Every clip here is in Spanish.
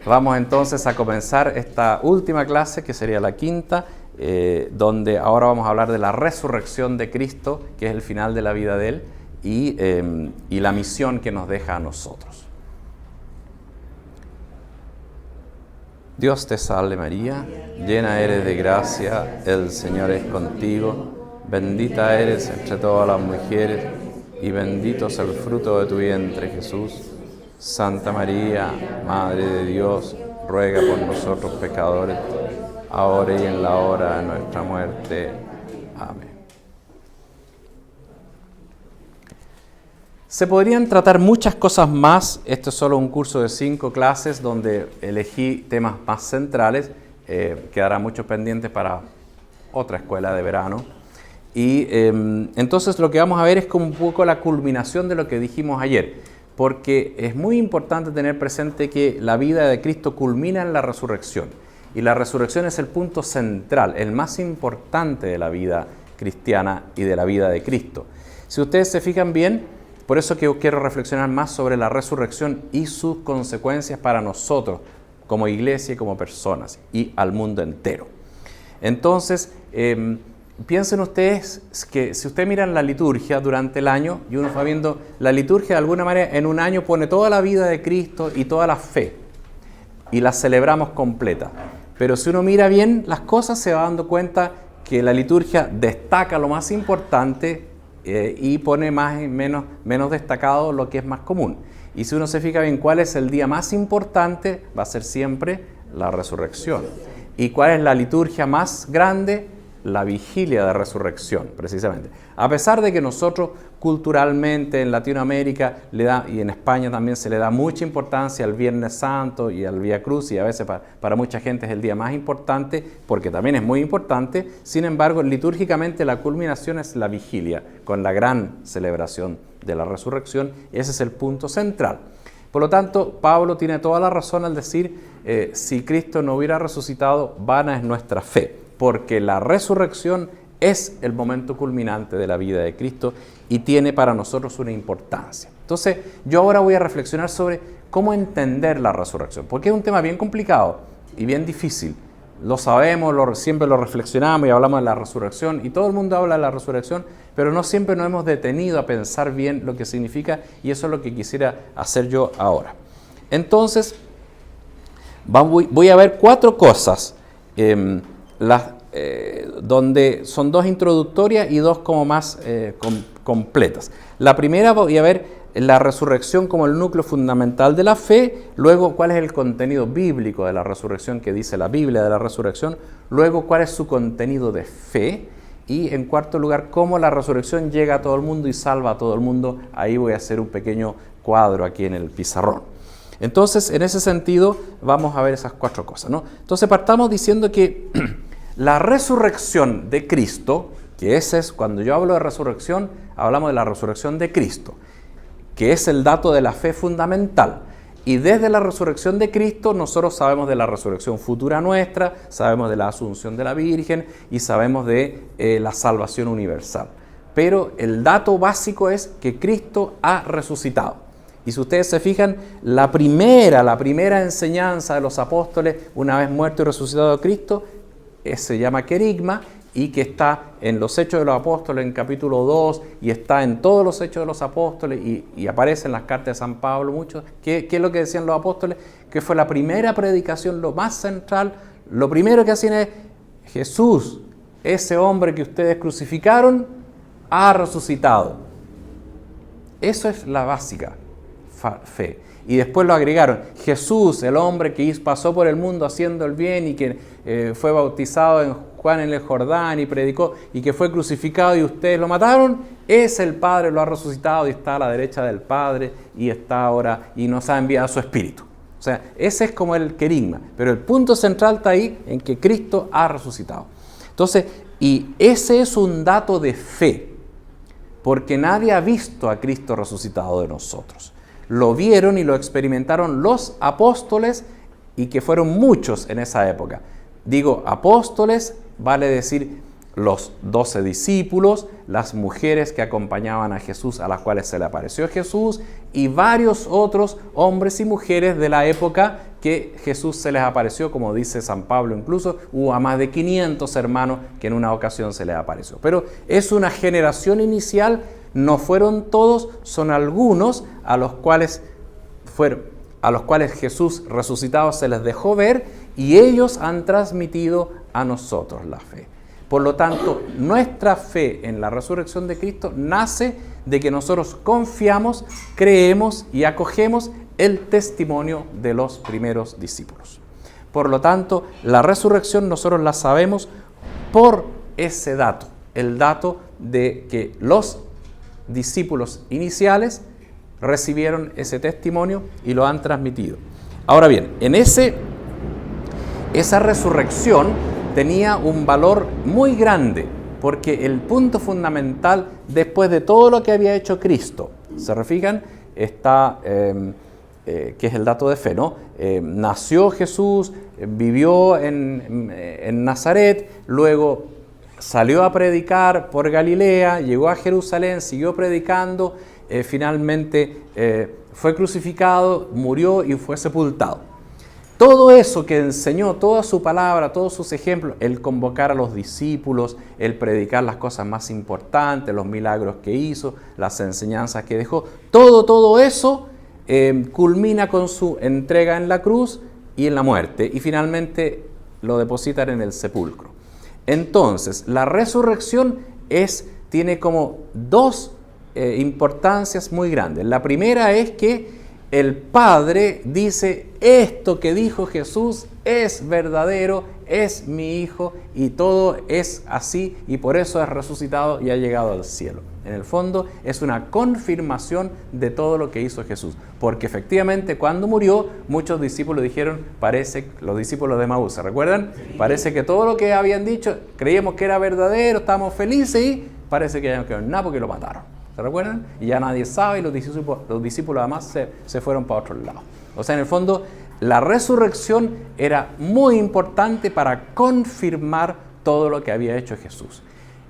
Vamos entonces a comenzar esta última clase, que sería la quinta, donde ahora vamos a hablar de la resurrección de Cristo, que es el final de la vida de Él, y la misión que nos deja a nosotros. Dios te salve María, llena eres de gracia, el Señor es contigo, bendita eres entre todas las mujeres, y bendito es el fruto de tu vientre, Jesús. Santa María, Madre de Dios, ruega por nosotros pecadores, ahora y en la hora de nuestra muerte. Amén. Se podrían tratar muchas cosas más. Esto es solo un curso de 5 clases donde elegí temas más centrales. Quedará mucho pendiente para otra escuela de verano. Y entonces lo que vamos a ver es como un poco la culminación de lo que dijimos ayer. Porque es muy importante tener presente que la vida de Cristo culmina en la resurrección. Y la resurrección es el punto central, el más importante de la vida cristiana y de la vida de Cristo. Si ustedes se fijan bien, por eso que yo quiero reflexionar más sobre la resurrección y sus consecuencias para nosotros, como iglesia y como personas, y al mundo entero. Entonces, piensen ustedes que si ustedes miran la liturgia durante el año, y uno va viendo la liturgia de alguna manera en un año pone toda la vida de Cristo y toda la fe, y la celebramos completa. Pero si uno mira bien las cosas, se va dando cuenta que la liturgia destaca lo más importante y pone menos destacado lo que es más común. Y si uno se fija bien cuál es el día más importante, va a ser siempre la resurrección. ¿Y cuál es la liturgia más grande? La vigilia de resurrección, precisamente. A pesar de que nosotros culturalmente en Latinoamérica y en España también se le da mucha importancia al Viernes Santo y al Vía Cruz, y a veces para mucha gente es el día más importante, porque también es muy importante. Sin embargo, litúrgicamente la culminación es la vigilia, con la gran celebración de la resurrección. Ese es el punto central. Por lo tanto, Pablo tiene toda la razón al decir, si Cristo no hubiera resucitado, vana es nuestra fe. Porque la resurrección es el momento culminante de la vida de Cristo y tiene para nosotros una importancia. Entonces, yo ahora voy a reflexionar sobre cómo entender la resurrección, porque es un tema bien complicado y bien difícil. Lo sabemos, siempre lo reflexionamos y hablamos de la resurrección, y todo el mundo habla de la resurrección, pero no siempre nos hemos detenido a pensar bien lo que significa, y eso es lo que quisiera hacer yo ahora. Entonces, voy a ver 4 cosas. Donde son 2 introductorias y 2 como más completas. La primera voy a ver la resurrección como el núcleo fundamental de la fe, luego cuál es el contenido bíblico de la resurrección que dice la Biblia de la resurrección, luego cuál es su contenido de fe, y en cuarto lugar cómo la resurrección llega a todo el mundo y salva a todo el mundo. Ahí voy a hacer un pequeño cuadro aquí en el pizarrón. Entonces, en ese sentido, vamos a ver esas 4 cosas, ¿no? Entonces, partamos diciendo que la resurrección de Cristo, que ese es, cuando yo hablo de resurrección, hablamos de la resurrección de Cristo, que es el dato de la fe fundamental. Y desde la resurrección de Cristo, nosotros sabemos de la resurrección futura nuestra, sabemos de la asunción de la Virgen y sabemos de la salvación universal. Pero el dato básico es que Cristo ha resucitado. Y si ustedes se fijan, la primera enseñanza de los apóstoles, una vez muerto y resucitado Cristo, se llama querigma, y que está en los Hechos de los Apóstoles en capítulo 2, y está en todos los Hechos de los Apóstoles, y aparece en las cartas de San Pablo mucho. ¿Qué es lo que decían los apóstoles? Que fue la primera predicación, lo más central. Lo primero que hacían es: Jesús, ese hombre que ustedes crucificaron, ha resucitado. Eso es la básica fe. Y después lo agregaron: Jesús, el hombre que pasó por el mundo haciendo el bien y que fue bautizado en Juan en el Jordán y predicó, y que fue crucificado y ustedes lo mataron, es el Padre, lo ha resucitado y está a la derecha del Padre y está ahora y nos ha enviado su Espíritu. O sea, ese es como el querigma, pero el punto central está ahí en que Cristo ha resucitado. Entonces, y ese es un dato de fe, porque nadie ha visto a Cristo resucitado de nosotros. Lo vieron y lo experimentaron los apóstoles, y que fueron muchos en esa época. Digo apóstoles, vale decir los 12 discípulos, las mujeres que acompañaban a Jesús, a las cuales se le apareció Jesús, y varios otros hombres y mujeres de la época que Jesús se les apareció, como dice San Pablo incluso, hubo a más de 500 hermanos que en una ocasión se les apareció. Pero es una generación inicial, no fueron todos, son algunos a los cuales Jesús resucitado se les dejó ver y ellos han transmitido a nosotros la fe. Por lo tanto, nuestra fe en la resurrección de Cristo nace de que nosotros confiamos, creemos y acogemos el testimonio de los primeros discípulos. Por lo tanto, la resurrección nosotros la sabemos por ese dato, el dato de que los discípulos iniciales recibieron ese testimonio y lo han transmitido. Ahora bien, esa resurrección tenía un valor muy grande, porque el punto fundamental, después de todo lo que había hecho Cristo, ¿se refijan? Está, que es el dato de fe, ¿no? Nació Jesús, vivió en Nazaret, luego salió a predicar por Galilea, llegó a Jerusalén, siguió predicando, finalmente fue crucificado, murió y fue sepultado. Todo eso que enseñó, toda su palabra, todos sus ejemplos, el convocar a los discípulos, el predicar las cosas más importantes, los milagros que hizo, las enseñanzas que dejó, todo eso culmina con su entrega en la cruz y en la muerte, y finalmente lo depositan en el sepulcro. Entonces, la resurrección tiene como dos importancias muy grandes. La primera es que el Padre dice, esto que dijo Jesús es verdadero, es mi Hijo, y todo es así, y por eso es resucitado y ha llegado al cielo. En el fondo es una confirmación de todo lo que hizo Jesús, porque efectivamente cuando murió, muchos discípulos dijeron, los discípulos de Emaús, ¿se recuerdan? Parece que todo lo que habían dicho, creíamos que era verdadero, estábamos felices, y parece que ya no quedó nada porque lo mataron. ¿Se recuerdan? Y ya nadie sabe, y los discípulos además se fueron para otro lado. O sea, en el fondo, la resurrección era muy importante para confirmar todo lo que había hecho Jesús.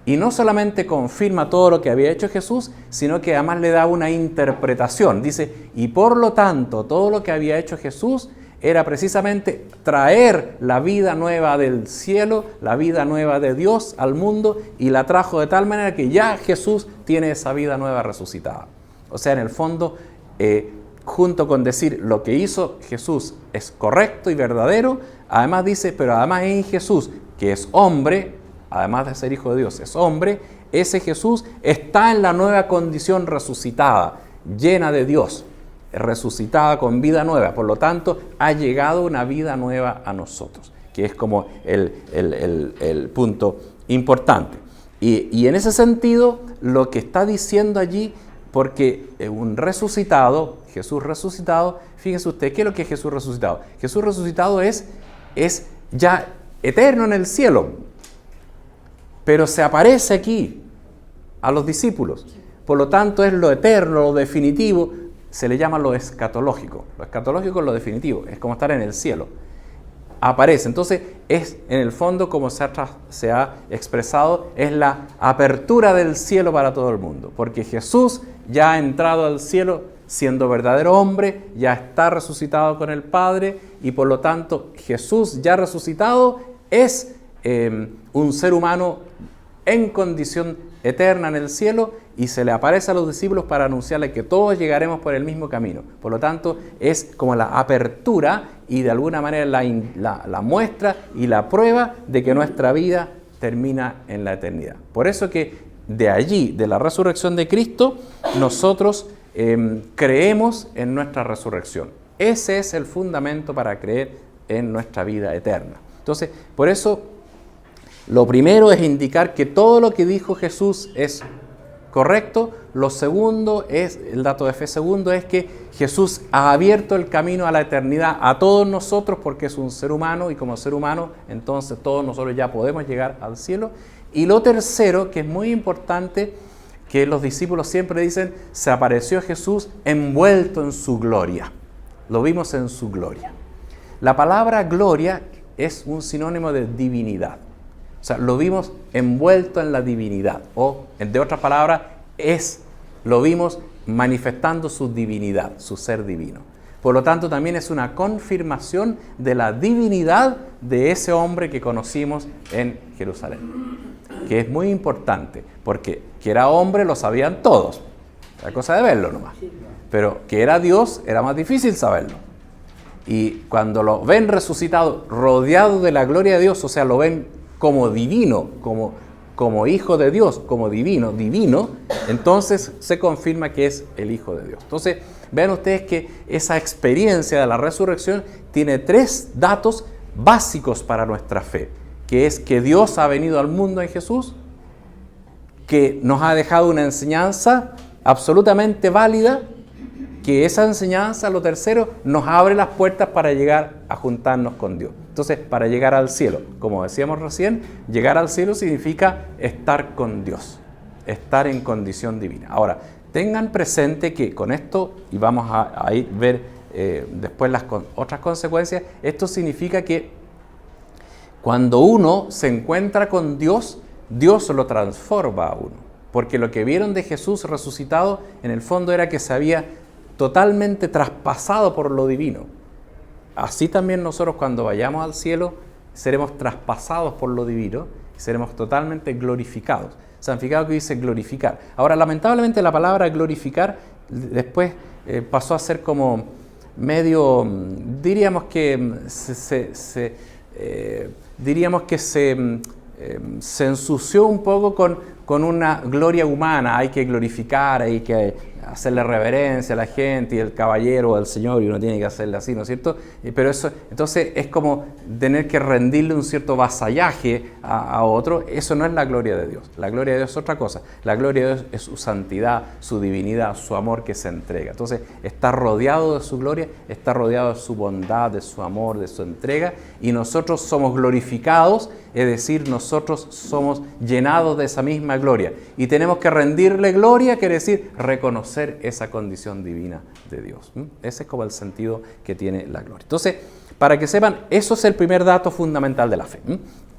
Y no solamente confirma todo lo que había hecho Jesús, sino que además le da una interpretación. Dice, y por lo tanto, todo lo que había hecho Jesús era precisamente traer la vida nueva del cielo, la vida nueva de Dios al mundo, y la trajo de tal manera que ya Jesús tiene esa vida nueva resucitada. O sea, en el fondo, junto con decir lo que hizo Jesús es correcto y verdadero, además dice, pero además en Jesús, que es hombre, además de ser hijo de Dios, es hombre, ese Jesús está en la nueva condición resucitada, llena de Dios, resucitada con vida nueva. Por lo tanto, ha llegado una vida nueva a nosotros, que es como el punto importante. Y en ese sentido, lo que está diciendo allí, porque un resucitado, Jesús resucitado, fíjense usted, ¿qué es lo que es Jesús resucitado? Jesús resucitado es ya eterno en el cielo, pero se aparece aquí a los discípulos. Por lo tanto, es lo eterno, lo definitivo, se le llama lo escatológico. Lo escatológico es lo definitivo, es como estar en el cielo. Aparece. Entonces, es en el fondo, como se ha expresado, es la apertura del cielo para todo el mundo. Porque Jesús ya ha entrado al cielo siendo verdadero hombre, ya está resucitado con el Padre, y por lo tanto, Jesús ya resucitado es un ser humano en condición eterna en el cielo, y se le aparece a los discípulos para anunciarles que todos llegaremos por el mismo camino. Por lo tanto, es como la apertura y de alguna manera la muestra y la prueba de que nuestra vida termina en la eternidad. Por eso que de allí, de la resurrección de Cristo, nosotros creemos en nuestra resurrección. Ese es el fundamento para creer en nuestra vida eterna. Entonces, por eso, lo primero es indicar que todo lo que dijo Jesús es correcto. Lo segundo es, el dato de fe segundo, es que Jesús ha abierto el camino a la eternidad a todos nosotros, porque es un ser humano, y como ser humano, entonces todos nosotros ya podemos llegar al cielo. Y lo tercero, que es muy importante, que los discípulos siempre dicen, se apareció Jesús envuelto en su gloria. Lo vimos en su gloria. La palabra gloria es un sinónimo de divinidad. O sea, lo vimos envuelto en la divinidad. O, de otras palabras, lo vimos manifestando su divinidad, su ser divino. Por lo tanto, también es una confirmación de la divinidad de ese hombre que conocimos en Jerusalén. Que es muy importante, porque que era hombre lo sabían todos. Era cosa de verlo nomás. Pero que era Dios era más difícil saberlo. Y cuando lo ven resucitado, rodeado de la gloria de Dios, o sea, lo ven como divino, como hijo de Dios, como divino, entonces se confirma que es el Hijo de Dios. Entonces, vean ustedes que esa experiencia de la resurrección tiene 3 datos básicos para nuestra fe, que es que Dios ha venido al mundo en Jesús, que nos ha dejado una enseñanza absolutamente válida, que esa enseñanza, lo tercero, nos abre las puertas para llegar a juntarnos con Dios. Entonces, para llegar al cielo, como decíamos recién, llegar al cielo significa estar con Dios, estar en condición divina. Ahora, tengan presente que con esto, y vamos a ir ver después las otras consecuencias, esto significa que cuando uno se encuentra con Dios, Dios lo transforma a uno. Porque lo que vieron de Jesús resucitado, en el fondo era que se había totalmente traspasado por lo divino. Así también nosotros cuando vayamos al cielo seremos traspasados por lo divino y seremos totalmente glorificados. ¿Se han fijado que dice glorificar? Ahora, lamentablemente la palabra glorificar después pasó a ser como medio, diríamos que se ensució un poco con una gloria humana. Hay que glorificar, hay que hacerle reverencia a la gente y el caballero o al Señor, y uno tiene que hacerle así, ¿no es cierto? Pero eso, entonces es como tener que rendirle un cierto vasallaje a otro. Eso no es la gloria de Dios. La gloria de Dios es otra cosa. La gloria de Dios es su santidad, su divinidad, su amor que se entrega. Entonces está rodeado de su gloria, está rodeado de su bondad, de su amor, de su entrega, y nosotros somos glorificados, es decir, nosotros somos llenados de esa misma gloria. Y tenemos que rendirle gloria, quiere decir reconocer esa condición divina de Dios. Ese es como el sentido que tiene la gloria. Entonces, para que sepan, eso es el primer dato fundamental de la fe.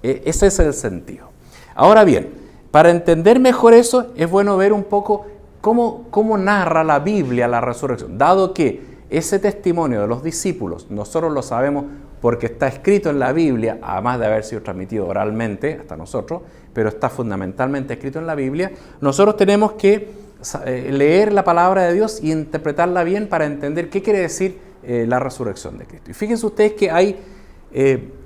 Ese es el sentido. Ahora bien, para entender mejor eso, es bueno ver un poco cómo narra la Biblia la resurrección. Dado que ese testimonio de los discípulos, nosotros lo sabemos porque está escrito en la Biblia, además de haber sido transmitido oralmente hasta nosotros, pero está fundamentalmente escrito en la Biblia, nosotros tenemos que leer la palabra de Dios y interpretarla bien para entender qué quiere decir la resurrección de Cristo. Y fíjense ustedes que hay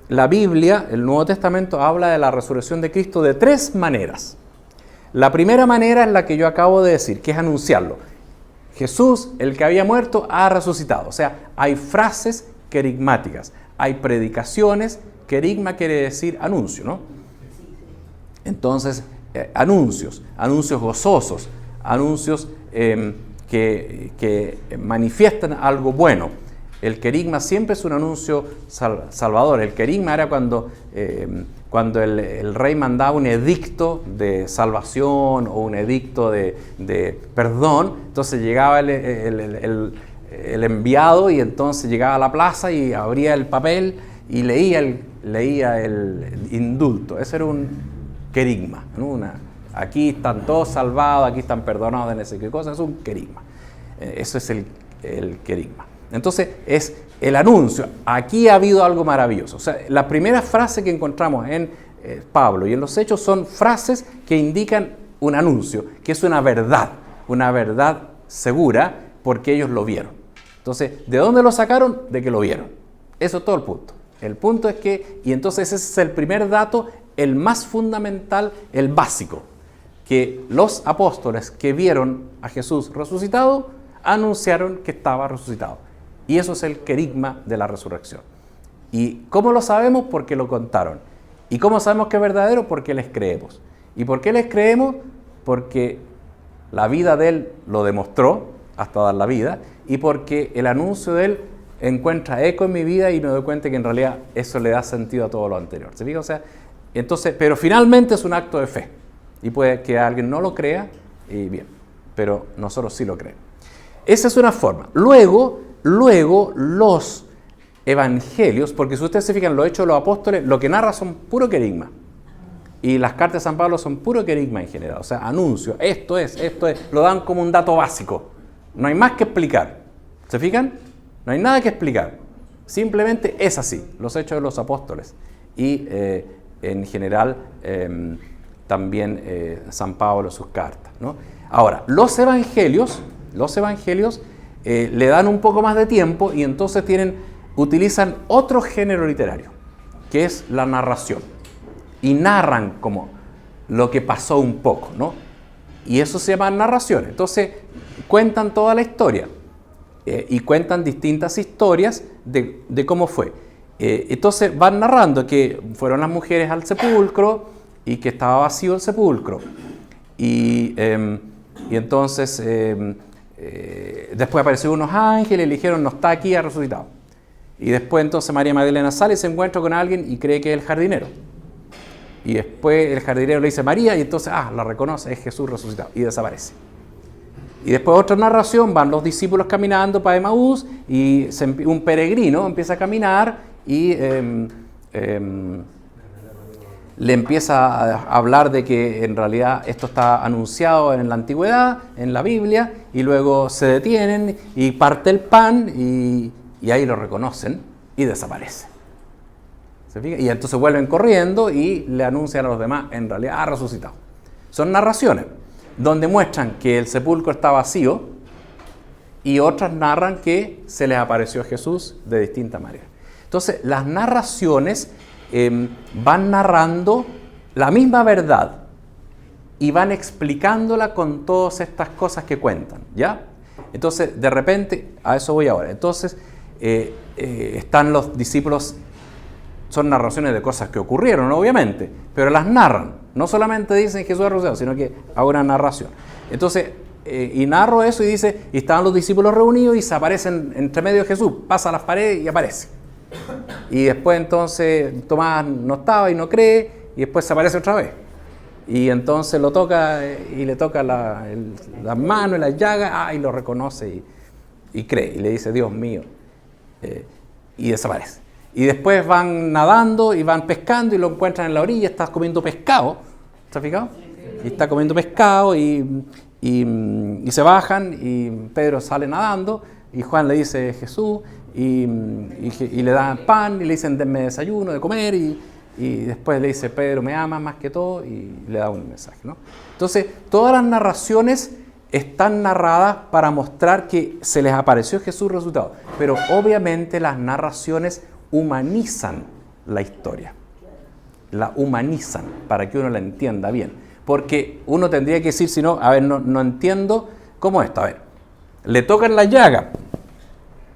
la Biblia, el Nuevo Testamento, habla de la resurrección de Cristo de 3 maneras. La primera manera es la que yo acabo de decir, que es anunciarlo. Jesús, el que había muerto, ha resucitado. O sea, hay frases querigmáticas, hay predicaciones. Querigma quiere decir anuncio, ¿no? Entonces, anuncios gozosos, anuncios que manifiestan algo bueno. El querigma siempre es un anuncio salvador. El querigma era cuando el rey mandaba un edicto de salvación o un edicto de perdón. Entonces llegaba el enviado, y entonces llegaba a la plaza y abría el papel y leía el indulto. Ese era un querigma, ¿no? Aquí están todos salvados, aquí están perdonados de no sé qué cosa. Es un querigma. Eso es el querigma. Entonces es el anuncio. Aquí ha habido algo maravilloso. O sea, la primera frase que encontramos en Pablo y en los Hechos son frases que indican un anuncio, que es una verdad segura, porque ellos lo vieron. Entonces, ¿de dónde lo sacaron? De que lo vieron. Eso es todo el punto. El punto es que, y entonces ese es el primer dato, el más fundamental, el básico, que los apóstoles que vieron a Jesús resucitado anunciaron que estaba resucitado. Y eso es el querigma de la resurrección. ¿Y cómo lo sabemos? Porque lo contaron. ¿Y cómo sabemos que es verdadero? Porque les creemos. ¿Y por qué les creemos? Porque la vida de Él lo demostró hasta dar la vida, y porque el anuncio de Él encuentra eco en mi vida y me doy cuenta que en realidad eso le da sentido a todo lo anterior. ¿Se fija? O sea, entonces, pero finalmente es un acto de fe. Y puede que alguien no lo crea, y bien, pero nosotros sí lo creemos. Esa es una forma. Luego los evangelios, porque si ustedes se fijan, los hechos de los apóstoles, lo que narra son puro querigma. Y las cartas de San Pablo son puro querigma en general, o sea, anuncio, esto es, lo dan como un dato básico. No hay más que explicar. ¿Se fijan? No hay nada que explicar. Simplemente es así, los hechos de los apóstoles. Y en general también San Pablo, sus cartas, ¿no? Ahora, los evangelios le dan un poco más de tiempo y entonces utilizan otro género literario, que es la narración. Y narran como lo que pasó un poco, ¿no? Y eso se llama narración. Entonces, cuentan toda la historia y cuentan distintas historias de cómo fue. Entonces, van narrando que fueron las mujeres al sepulcro y que estaba vacío el sepulcro. Y entonces, después aparecieron unos ángeles y le dijeron, no está aquí, ha resucitado. Y después, entonces, María Magdalena sale y se encuentra con alguien y cree que es el jardinero. Y después el jardinero le dice María y entonces, la reconoce, es Jesús resucitado y desaparece. Y después otra narración, van los discípulos caminando para Emaús y un peregrino empieza a caminar y le empieza a hablar de que en realidad esto está anunciado en la antigüedad, en la Biblia, y luego se detienen y parte el pan y ahí lo reconocen y desaparece. ¿Se fija? Y entonces vuelven corriendo y le anuncian a los demás, en realidad ha resucitado. Son narraciones donde muestran que el sepulcro está vacío y otras narran que se les apareció Jesús de distinta manera. Entonces, las narraciones van narrando la misma verdad y van explicándola con todas estas cosas que cuentan, ¿ya? Entonces, de repente, a eso voy ahora. Entonces, están los discípulos. Son narraciones de cosas que ocurrieron, obviamente, pero las narran. No solamente dicen Jesús ha resucitado, sino que hago una narración. Entonces, y narro eso y dice, y estaban los discípulos reunidos y se aparecen entre medio de Jesús, pasa a las paredes y aparece. Y después entonces Tomás no estaba y no cree, y después se aparece otra vez. Y entonces lo toca y le toca las manos y las llagas, y lo reconoce y cree, y le dice, Dios mío, y desaparece. Y después van nadando y van pescando y lo encuentran en la orilla, está comiendo pescado, ¿está fijado? Y está comiendo pescado y se bajan y Pedro sale nadando y Juan le dice Jesús y le dan pan y le dicen denme desayuno, de comer y después le dice Pedro me amas más que todo y le da un mensaje, ¿no? Entonces, todas las narraciones están narradas para mostrar que se les apareció Jesús resucitado, pero obviamente las narraciones humanizan la historia, la humanizan para que uno la entienda bien, porque uno tendría que decir, si no, a ver, no entiendo cómo es esto, a ver, le tocan la llaga,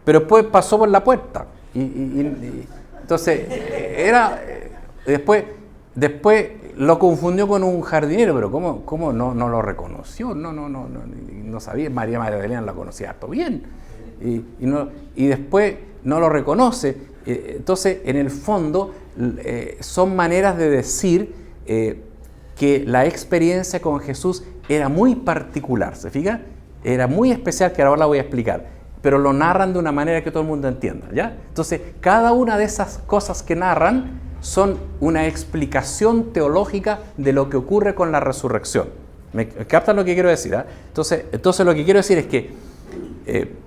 pero después pasó por la puerta, entonces, después lo confundió con un jardinero, pero ¿cómo no lo reconoció? No sabía, María Magdalena la conocía harto bien, y después no lo reconoce. Entonces, en el fondo, son maneras de decir que la experiencia con Jesús era muy particular, ¿se fija? Era muy especial, que ahora la voy a explicar, pero lo narran de una manera que todo el mundo entienda, ¿ya? Entonces, cada una de esas cosas que narran son una explicación teológica de lo que ocurre con la resurrección. ¿Me captan lo que quiero decir? Entonces, lo que quiero decir es que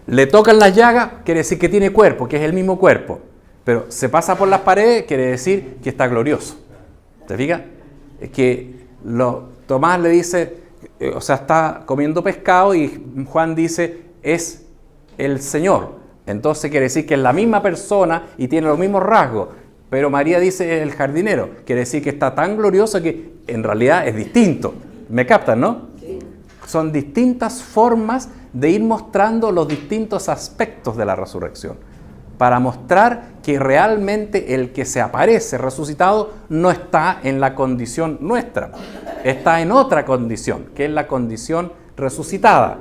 le tocan las llagas, quiere decir que tiene cuerpo, que es el mismo cuerpo. Pero se pasa por las paredes, quiere decir que está glorioso. ¿Te fijas? Es que Tomás le dice, está comiendo pescado y Juan dice, es el Señor. Entonces quiere decir que es la misma persona y tiene los mismos rasgos. Pero María dice, es el jardinero. Quiere decir que está tan glorioso que en realidad es distinto. ¿Me captan, no? Sí. Son distintas formas de ir mostrando los distintos aspectos de la resurrección, para mostrar que realmente el que se aparece resucitado no está en la condición nuestra, está en otra condición, que es la condición resucitada,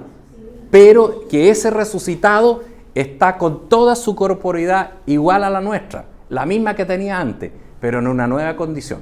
pero que ese resucitado está con toda su corporeidad igual a la nuestra, la misma que tenía antes, pero en una nueva condición.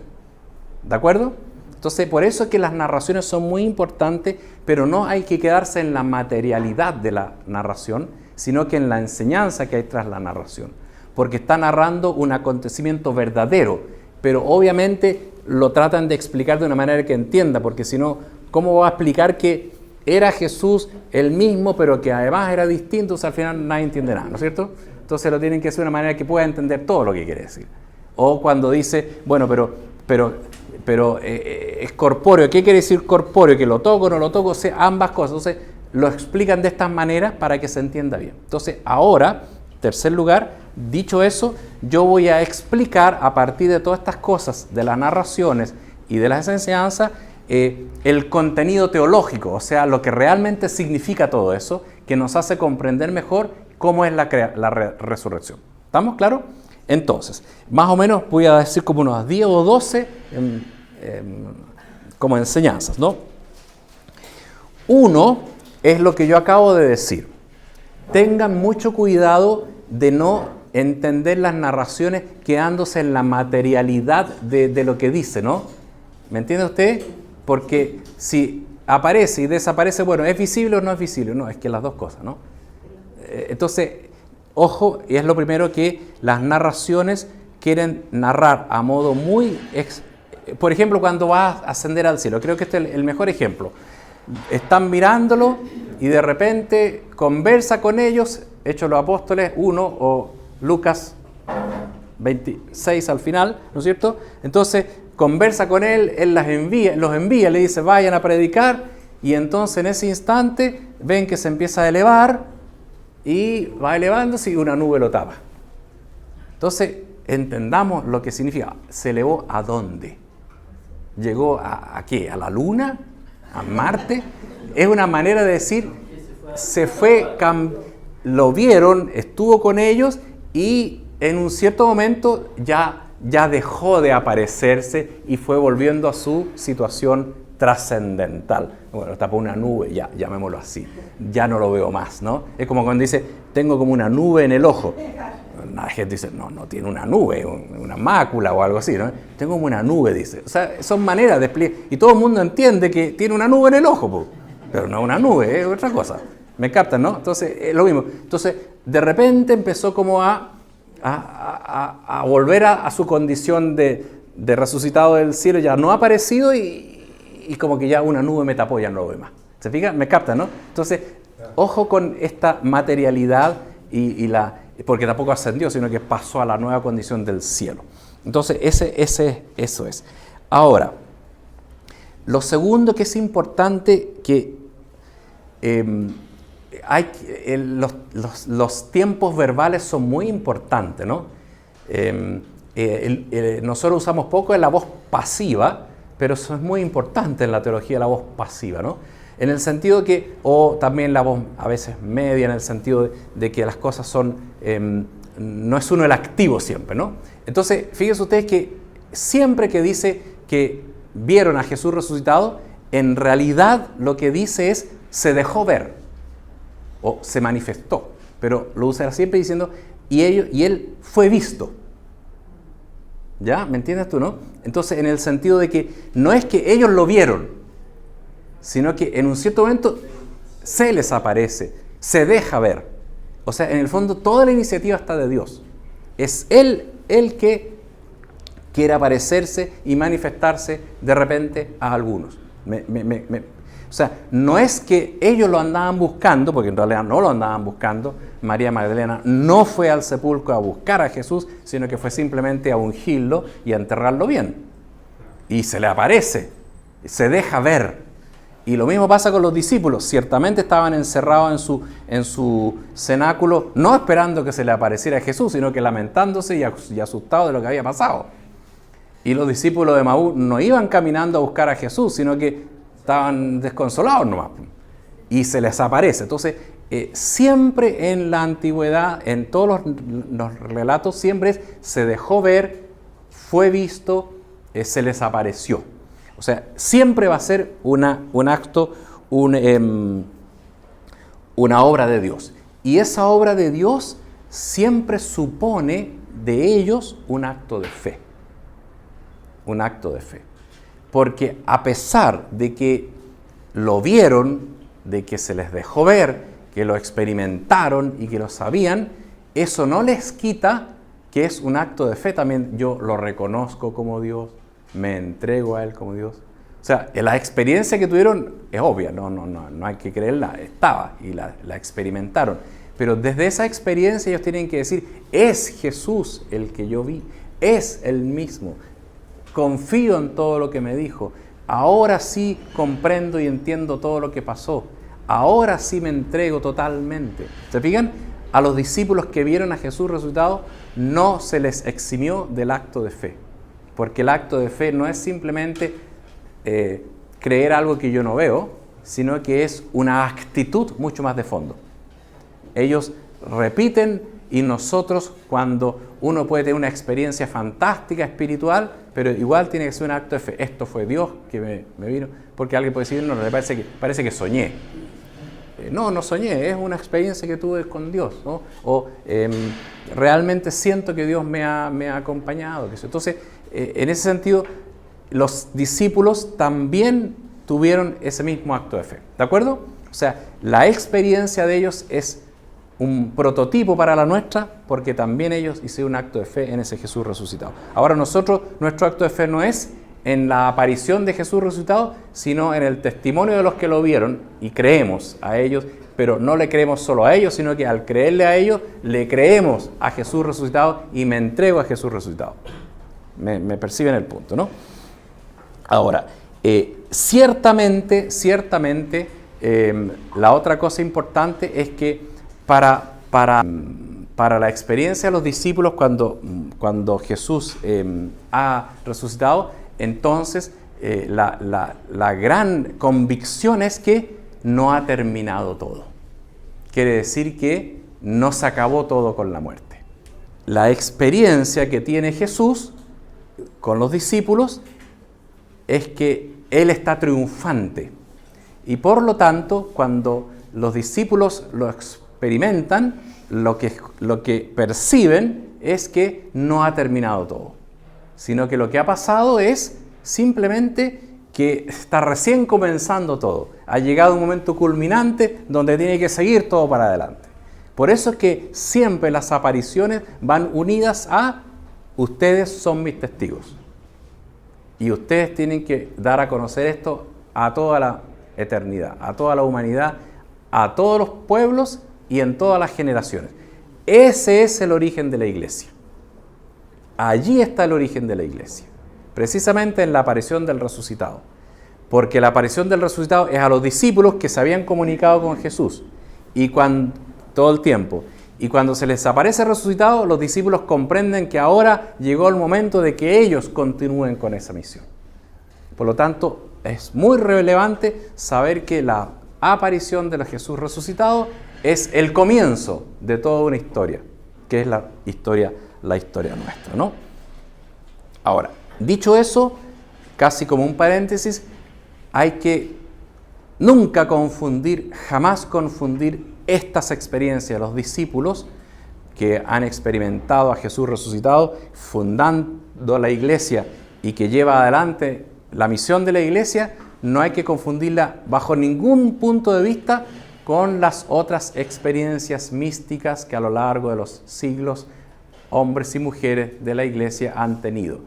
¿De acuerdo? Entonces, por eso es que las narraciones son muy importantes, pero no hay que quedarse en la materialidad de la narración, sino que en la enseñanza que hay tras la narración. Porque está narrando un acontecimiento verdadero, pero obviamente lo tratan de explicar de una manera que entienda, porque si no, ¿cómo va a explicar que era Jesús el mismo, pero que además era distinto? O sea, al final nadie entiende nada, ¿no es cierto? Entonces lo tienen que hacer de una manera que pueda entender todo lo que quiere decir. O cuando dice, bueno, pero es corpóreo. ¿Qué quiere decir corpóreo? Que lo toco o no lo toco, o sea, ambas cosas. Entonces lo explican de estas maneras para que se entienda bien. Entonces ahora, tercer lugar, dicho eso, yo voy a explicar a partir de todas estas cosas, de las narraciones y de las enseñanzas, el contenido teológico, o sea, lo que realmente significa todo eso, que nos hace comprender mejor cómo es la resurrección. ¿Estamos claros? Entonces, más o menos voy a decir como unos 10 o 12 como enseñanzas, ¿no? Uno es lo que yo acabo de decir. Tengan mucho cuidado de no entender las narraciones quedándose en la materialidad de lo que dice, ¿no? ¿Me entiende usted? Porque si aparece y desaparece, bueno, ¿es visible o no es visible? No, es que las dos cosas, ¿no? Entonces, ojo, y es lo primero, que las narraciones quieren narrar a modo muy... Por ejemplo, cuando vas a ascender al cielo, creo que este es el mejor ejemplo. Están mirándolo y de repente conversa con ellos, Hechos de los Apóstoles 1 o Lucas 26 al final, ¿no es cierto? Entonces conversa con él los envía, le dice vayan a predicar, y entonces en ese instante ven que se empieza a elevar y va elevándose y una nube lo tapa. Entonces entendamos lo que significa. ¿Se elevó a dónde? ¿Llegó a qué? ¿A la luna? ¿A Marte? Es una manera de decir, se fue, lo vieron, estuvo con ellos y en un cierto momento ya dejó de aparecerse y fue volviendo a su situación trascendental. Bueno, tapó una nube, ya, llamémoslo así, ya no lo veo más, ¿no? Es como cuando dice, tengo como una nube en el ojo. La gente dice, no tiene una nube, una mácula o algo así, ¿no? Tengo como una nube, dice. O sea, son maneras de explicar. Y todo el mundo entiende que tiene una nube en el ojo, pues. Pero no una nube, es otra cosa. ¿Me captan, no? Entonces, es lo mismo. Entonces, de repente empezó como a volver a su condición de resucitado del cielo, ya no ha aparecido y como que ya una nube me tapó, ya no lo ve más. ¿Se fijan? Me captan, ¿no? Entonces, ojo con esta materialidad porque tampoco ascendió, sino que pasó a la nueva condición del cielo. Entonces, eso es. Ahora, lo segundo que es importante, que los tiempos verbales son muy importantes, ¿no? Nosotros usamos poco la voz pasiva, pero eso es muy importante en la teología, la voz pasiva, ¿no? En el sentido que, o también la voz a veces media, en el sentido de que las cosas son, no es uno el activo siempre, ¿no? Entonces, fíjense ustedes que siempre que dice que vieron a Jesús resucitado, en realidad lo que dice es, se dejó ver, o se manifestó, pero lo usa siempre diciendo, y él fue visto. ¿Ya? ¿Me entiendes tú, no? Entonces, en el sentido de que no es que ellos lo vieron, sino que en un cierto momento se les aparece, se deja ver. O sea, en el fondo toda la iniciativa está de Dios. Es Él el que quiere aparecerse y manifestarse de repente a algunos. O sea, no es que ellos lo andaban buscando, porque en realidad no lo andaban buscando. María Magdalena no fue al sepulcro a buscar a Jesús, sino que fue simplemente a ungirlo y a enterrarlo bien. Y se le aparece, se deja ver. Y lo mismo pasa con los discípulos. Ciertamente estaban encerrados en su cenáculo, no esperando que se le apareciera a Jesús, sino que lamentándose y asustados de lo que había pasado. Y los discípulos de Emaús no iban caminando a buscar a Jesús, sino que estaban desconsolados nomás. Y se les aparece. Entonces, siempre en la antigüedad, en todos los relatos, siempre se dejó ver, fue visto, se les apareció. O sea, siempre va a ser un acto, una obra de Dios. Y esa obra de Dios siempre supone de ellos un acto de fe. Un acto de fe. Porque a pesar de que lo vieron, de que se les dejó ver, que lo experimentaron y que lo sabían, eso no les quita que es un acto de fe. También yo lo reconozco como Dios, me entrego a Él como Dios. O sea, la experiencia que tuvieron es obvia, no hay que creerla, estaba y la experimentaron. Pero desde esa experiencia ellos tienen que decir, es Jesús el que yo vi, es el mismo. Confío en todo lo que me dijo. Ahora sí comprendo y entiendo todo lo que pasó. Ahora sí me entrego totalmente. ¿Se fijan? A los discípulos que vieron a Jesús resucitado no se les eximió del acto de fe. Porque el acto de fe no es simplemente creer algo que yo no veo, sino que es una actitud mucho más de fondo. Ellos repiten y nosotros, cuando uno puede tener una experiencia fantástica espiritual, pero igual tiene que ser un acto de fe. Esto fue Dios que me vino, porque alguien puede decir, no, parece que soñé. No soñé, es una experiencia que tuve con Dios, ¿no? O realmente siento que Dios me ha acompañado. Entonces, en ese sentido, los discípulos también tuvieron ese mismo acto de fe, ¿de acuerdo? O sea, la experiencia de ellos es un prototipo para la nuestra, porque también ellos hicieron un acto de fe en ese Jesús resucitado. Ahora nosotros, nuestro acto de fe no es en la aparición de Jesús resucitado, sino en el testimonio de los que lo vieron y creemos a ellos, pero no le creemos solo a ellos, sino que al creerle a ellos, le creemos a Jesús resucitado y me entrego a Jesús resucitado. Me perciben el punto, ¿no? Ahora, ciertamente, la otra cosa importante es que para la experiencia de los discípulos cuando Jesús ha resucitado, entonces la gran convicción es que no ha terminado todo. Quiere decir que no se acabó todo con la muerte. La experiencia que tiene Jesús con los discípulos es que Él está triunfante. Y por lo tanto, cuando los discípulos lo experimentan, lo que perciben es que no ha terminado todo, sino que lo que ha pasado es simplemente que está recién comenzando todo. Ha llegado un momento culminante donde tiene que seguir todo para adelante. Por eso es que siempre las apariciones van unidas a ustedes son mis testigos. Y ustedes tienen que dar a conocer esto a toda la eternidad, a toda la humanidad, a todos los pueblos y en todas las generaciones. Ese es el origen de la iglesia. Allí está el origen de la iglesia. Precisamente en la aparición del resucitado. Porque la aparición del resucitado es a los discípulos que se habían comunicado con Jesús todo el tiempo. Y cuando se les aparece resucitado, los discípulos comprenden que ahora llegó el momento de que ellos continúen con esa misión. Por lo tanto, es muy relevante saber que la aparición de Jesús resucitado es el comienzo de toda una historia, que es la historia nuestra, ¿no? Ahora, dicho eso, casi como un paréntesis, hay que nunca confundir, jamás confundir estas experiencias de los discípulos que han experimentado a Jesús resucitado, fundando la iglesia y que lleva adelante la misión de la iglesia. No hay que confundirla bajo ningún punto de vista con las otras experiencias místicas que a lo largo de los siglos hombres y mujeres de la iglesia han tenido,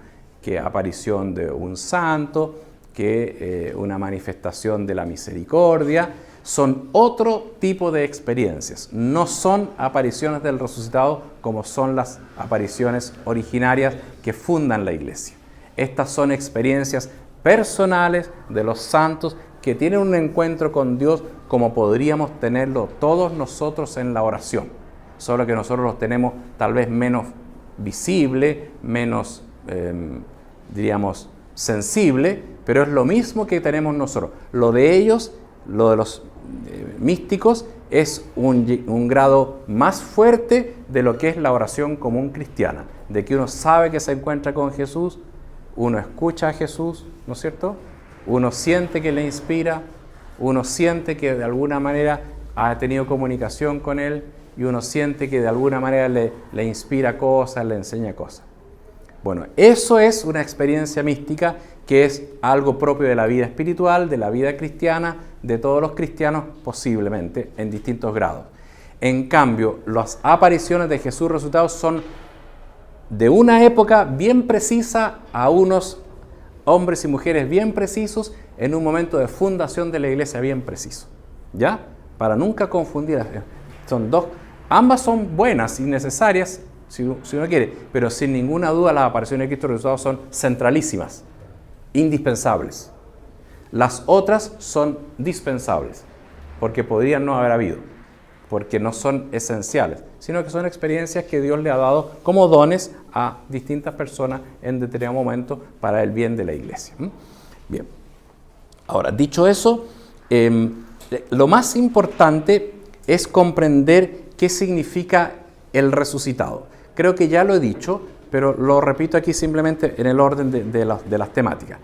que aparición de un santo, que una manifestación de la misericordia, son otro tipo de experiencias, no son apariciones del resucitado como son las apariciones originarias que fundan la iglesia. Estas son experiencias personales de los santos que tienen un encuentro con Dios como podríamos tenerlo todos nosotros en la oración, solo que nosotros los tenemos tal vez menos visible, menos, diríamos, sensible, pero es lo mismo que tenemos nosotros. Lo de ellos, lo de los místicos, es un grado más fuerte de lo que es la oración común cristiana, de que uno sabe que se encuentra con Jesús, uno escucha a Jesús, ¿no es cierto? Uno siente que le inspira, uno siente que de alguna manera ha tenido comunicación con Él y uno siente que de alguna manera le inspira cosas, le enseña cosas. Bueno, eso es una experiencia mística que es algo propio de la vida espiritual, de la vida cristiana, de todos los cristianos posiblemente, en distintos grados. En cambio, las apariciones de Jesús resucitado son de una época bien precisa a unos hombres y mujeres bien precisos en un momento de fundación de la iglesia bien preciso. ¿Ya? Para nunca confundir. Son dos. Ambas son buenas y necesarias, si uno quiere, pero sin ninguna duda las apariciones de Cristo resucitado son centralísimas, indispensables. Las otras son dispensables, porque podrían no haber habido, porque no son esenciales, sino que son experiencias que Dios le ha dado como dones a distintas personas en determinado momento para el bien de la iglesia. Bien. Ahora, dicho eso, lo más importante es comprender qué significa el resucitado. Creo que ya lo he dicho, pero lo repito aquí simplemente en el orden de las temáticas.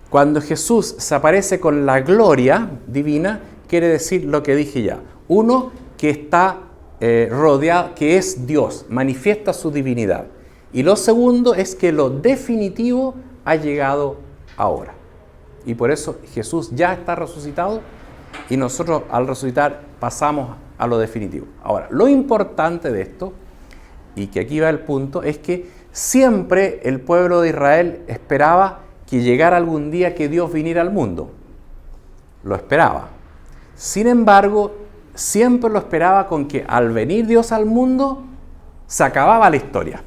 Cuando Jesús se aparece con la gloria divina, quiere decir lo que dije ya. Uno, que está rodeado, que es Dios, manifiesta su divinidad. Y lo segundo es que lo definitivo ha llegado ahora. Y por eso Jesús ya está resucitado y nosotros al resucitar pasamos a lo definitivo. Ahora, lo importante de esto, y que aquí va el punto, es que siempre el pueblo de Israel esperaba que llegara algún día que Dios viniera al mundo. Lo esperaba. Sin embargo, siempre lo esperaba con que al venir Dios al mundo, se acababa la historia.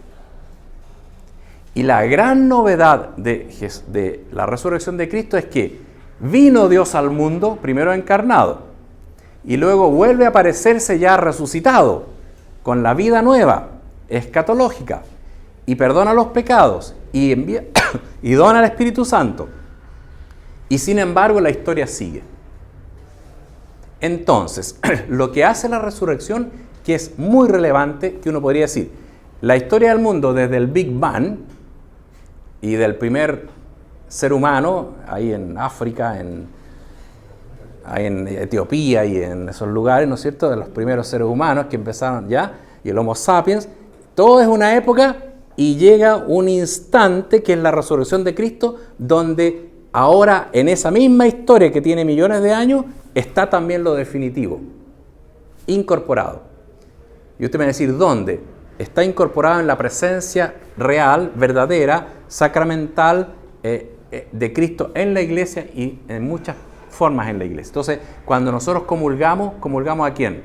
Y la gran novedad de la resurrección de Cristo es que vino Dios al mundo, primero encarnado, y luego vuelve a aparecerse ya resucitado, con la vida nueva, escatológica, y perdona los pecados, y envía y dona el Espíritu Santo. Y sin embargo la historia sigue. Entonces, lo que hace la resurrección, que es muy relevante, que uno podría decir, la historia del mundo desde el Big Bang y del primer ser humano, ahí en África, ahí en Etiopía y en esos lugares, ¿no es cierto?, de los primeros seres humanos que empezaron ya, y el Homo sapiens, todo es una época y llega un instante que es la resurrección de Cristo, donde ahora en esa misma historia que tiene millones de años, está también lo definitivo, incorporado. Y usted me va a decir, ¿dónde? Está incorporado en la presencia real, verdadera, sacramental de Cristo en la iglesia y en muchas formas en la iglesia. Entonces, cuando nosotros comulgamos, ¿comulgamos a quién?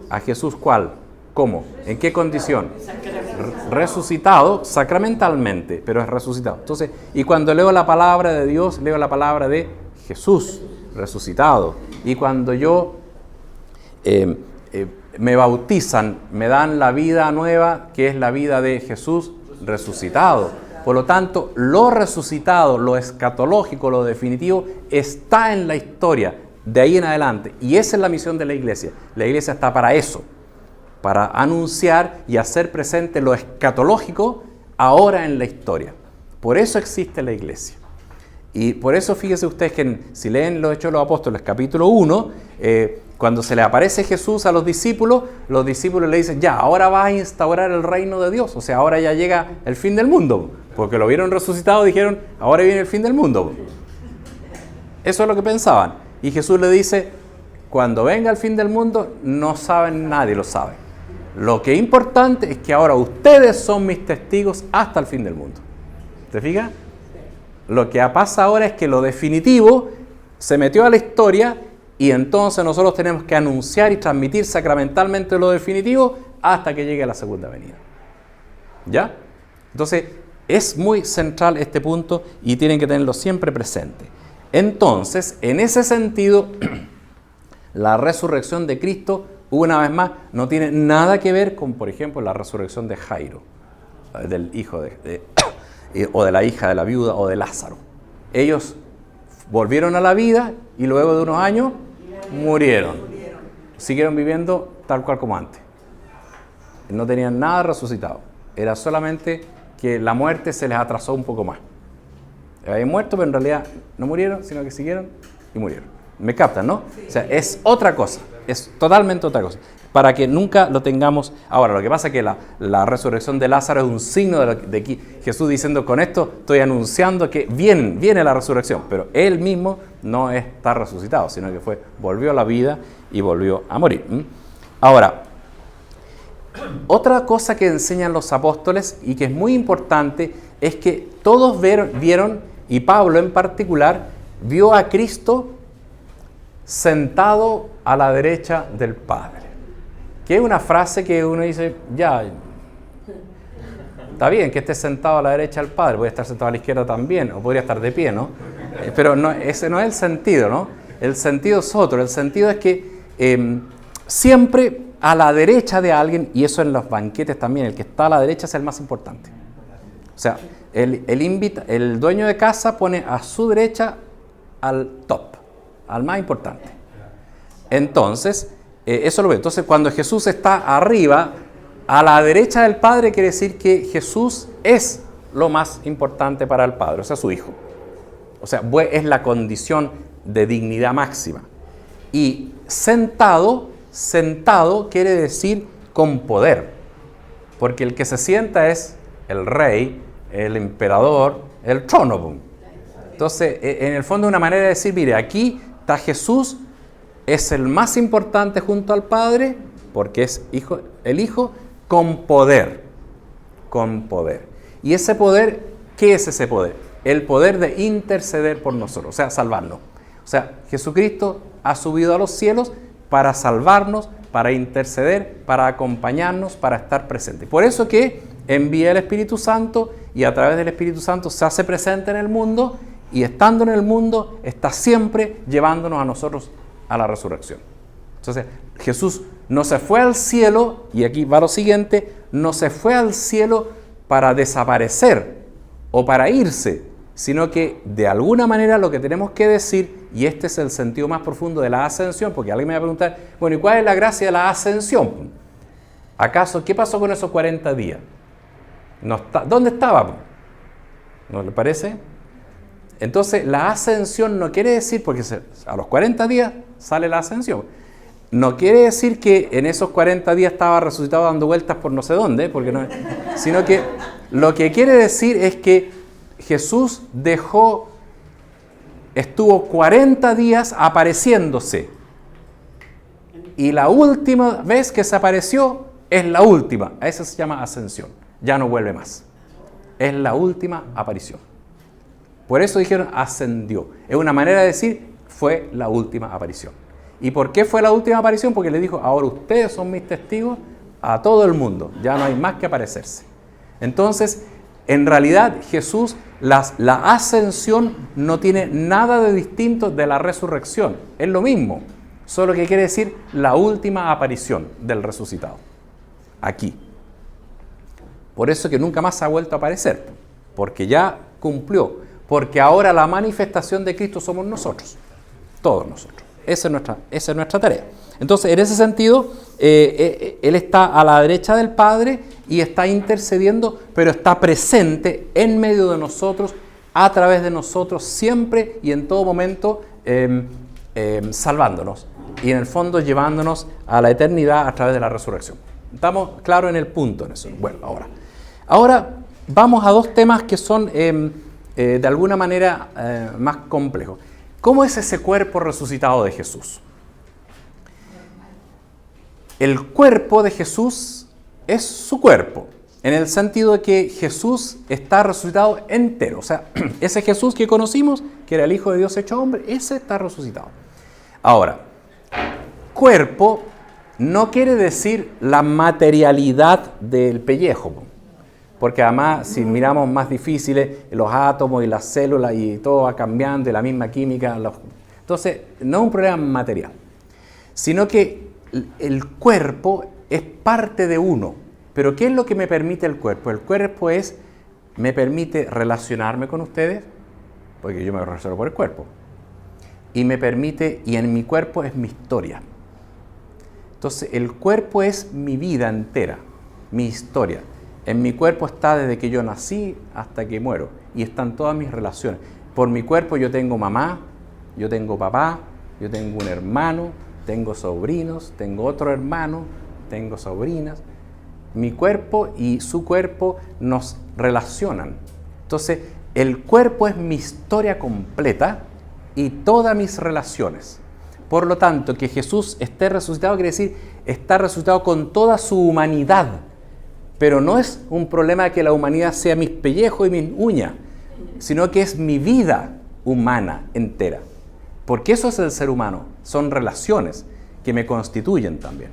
A Jesús, ¿cuál? ¿Cómo? ¿En qué condición? Resucitado sacramentalmente, pero es resucitado. Entonces, y cuando leo la palabra de Dios, leo la palabra de Jesús resucitado. Y cuando yo me bautizan, me dan la vida nueva, que es la vida de Jesús resucitado. Por lo tanto, lo resucitado, lo escatológico, lo definitivo, está en la historia de ahí en adelante. Y esa es la misión de la iglesia. La iglesia está para eso, para anunciar y hacer presente lo escatológico ahora en la historia. Por eso existe la iglesia. Y por eso fíjense ustedes que si leen los Hechos de los Apóstoles, capítulo 1, cuando se le aparece Jesús a los discípulos le dicen, ya, ahora vas a instaurar el reino de Dios. O sea, ahora ya llega el fin del mundo. Porque lo vieron resucitado, dijeron, ahora viene el fin del mundo. Eso es lo que pensaban. Y Jesús le dice, cuando venga el fin del mundo, no saben, nadie lo sabe. Lo que es importante es que ahora ustedes son mis testigos hasta el fin del mundo. ¿Te fijas? Lo que pasa ahora es que lo definitivo se metió a la historia y entonces nosotros tenemos que anunciar y transmitir sacramentalmente lo definitivo hasta que llegue la segunda venida. ¿Ya? Entonces, es muy central este punto y tienen que tenerlo siempre presente. Entonces, en ese sentido, la resurrección de Cristo, una vez más, no tiene nada que ver con, por ejemplo, la resurrección de Jairo, del hijo o de la hija de la viuda o de Lázaro. Ellos volvieron a la vida y luego de unos años murieron. Siguieron viviendo tal cual como antes. No tenían nada resucitado. Era solamente que la muerte se les atrasó un poco más. Habían muerto, pero en realidad no murieron, sino que siguieron y murieron. ¿Me captan, no? O sea, es otra cosa. Es totalmente otra cosa. Para que nunca lo tengamos. Ahora, lo que pasa es que la resurrección de Lázaro es un signo de que Jesús diciendo, con esto estoy anunciando que viene la resurrección. Pero él mismo no está resucitado, sino que volvió a la vida y volvió a morir. Ahora, Otra cosa que enseñan los apóstoles y que es muy importante es que todos vieron, y Pablo en particular, vio a Cristo sentado a la derecha del Padre. Que es una frase que uno dice, ya, está bien que esté sentado a la derecha del Padre, puede estar sentado a la izquierda también, o podría estar de pie, ¿no? Pero no, ese no es el sentido, ¿no? El sentido es otro. El sentido es que siempre a la derecha de alguien, y eso en los banquetes también, el que está a la derecha es el más importante. O sea, el dueño de casa pone a su derecha al top, al más importante. Entonces, eso lo ve. Entonces, cuando Jesús está arriba, a la derecha del Padre, quiere decir que Jesús es lo más importante para el Padre, o sea, su Hijo. O sea, es la condición de dignidad máxima. Y sentado quiere decir con poder. Porque el que se sienta es el rey, el emperador, el trono. Entonces, en el fondo, una manera de decir, mire, aquí está Jesús, es el más importante junto al Padre, porque es el Hijo, con poder. Con poder. Y ese poder, ¿qué es ese poder? El poder de interceder por nosotros, o sea, salvarnos. O sea, Jesucristo ha subido a los cielos para salvarnos, para interceder, para acompañarnos, para estar presente. Por eso que envía el Espíritu Santo y a través del Espíritu Santo se hace presente en el mundo y estando en el mundo está siempre llevándonos a nosotros a la resurrección. Entonces, Jesús no se fue al cielo, y aquí va lo siguiente, no se fue al cielo para desaparecer o para irse, sino que de alguna manera lo que tenemos que decir, y este es el sentido más profundo de la ascensión, porque alguien me va a preguntar, bueno, ¿y cuál es la gracia de la ascensión? ¿Acaso qué pasó con esos 40 días? ¿Dónde estaba? ¿No le parece? Entonces, la ascensión no quiere decir, porque a los 40 días sale la ascensión, no quiere decir que en esos 40 días estaba resucitado dando vueltas por no sé dónde, porque no, sino que lo que quiere decir es que Jesús estuvo 40 días apareciéndose. Y la última vez que se apareció es la última. A eso se llama ascensión. Ya no vuelve más. Es la última aparición. Por eso dijeron ascendió. Es una manera de decir fue la última aparición. ¿Y por qué fue la última aparición? Porque le dijo, ahora ustedes son mis testigos a todo el mundo. Ya no hay más que aparecerse. Entonces, en realidad Jesús, la ascensión no tiene nada de distinto de la resurrección. Es lo mismo, solo que quiere decir la última aparición del resucitado. Aquí. Por eso que nunca más ha vuelto a aparecer. Porque ya cumplió. Porque ahora la manifestación de Cristo somos nosotros. Todos nosotros. Esa es nuestra tarea. Entonces, en ese sentido, Él está a la derecha del Padre y está intercediendo, pero está presente en medio de nosotros, a través de nosotros, siempre y en todo momento, salvándonos. Y en el fondo llevándonos a la eternidad a través de la resurrección. ¿Estamos claros en el punto en eso? Bueno, ahora vamos a dos temas que son de alguna manera más complejos. ¿Cómo es ese cuerpo resucitado de Jesús? El cuerpo de Jesús es su cuerpo, en el sentido de que Jesús está resucitado entero. O sea, ese Jesús que conocimos, que era el Hijo de Dios hecho hombre, ese está resucitado. Ahora, cuerpo no quiere decir la materialidad del pellejo, porque además, si miramos más difíciles, los átomos y las células y todo va cambiando, y la misma química. Entonces, no es un problema material, sino que el cuerpo es parte de uno. Pero ¿qué es lo que me permite el cuerpo? El cuerpo me permite relacionarme con ustedes, porque yo me relaciono por el cuerpo. Y en mi cuerpo es mi historia. Entonces, el cuerpo es mi vida entera, mi historia. En mi cuerpo está desde que yo nací hasta que muero. Y están todas mis relaciones. Por mi cuerpo yo tengo mamá, yo tengo papá, yo tengo un hermano, tengo sobrinos, tengo otro hermano, tengo sobrinas. Mi cuerpo y su cuerpo nos relacionan. Entonces, el cuerpo es mi historia completa y todas mis relaciones. Por lo tanto, que Jesús esté resucitado quiere decir está resucitado con toda su humanidad. Pero no es un problema que la humanidad sea mis pellejos y mis uñas, sino que es mi vida humana entera. Porque eso es el ser humano, son relaciones que me constituyen también.